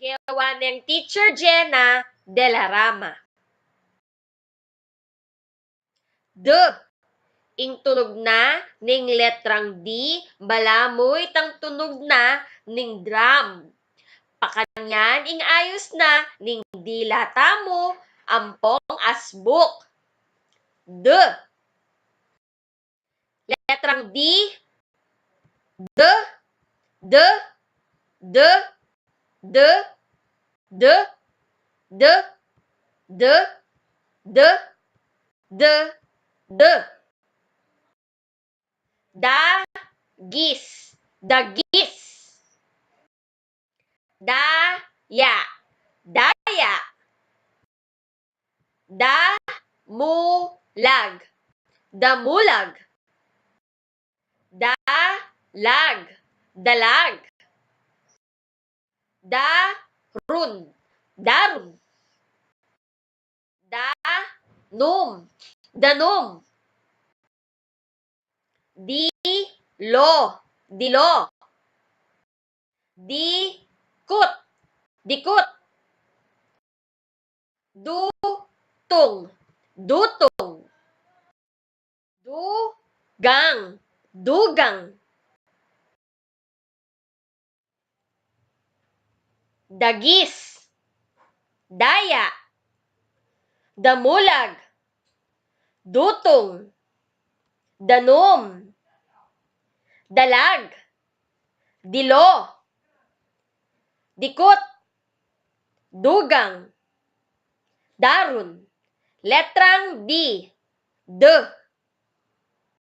Kewaneng Teacher Jenna de la Rama. Ing tunog na ning letrang D, balamoy tang tunog na ning drum. Pakanyan ing ayos na ning dila tamo ampong asbuk. Letrang D, D, D, D, D, D, D, D, D, D, D. Dagis, dagis. Daya, daya. Damulag, damulag. Dalag, dalag. Darun, darun. Danum, danum. Dilo, dilo. Dikut, dikut. Dutung, dutung. Dugang, dugang. Dagis, daya. Damulag, dutong. Danum, dalag. Dilo, dikut. Dugang, darun. Letrang D, D.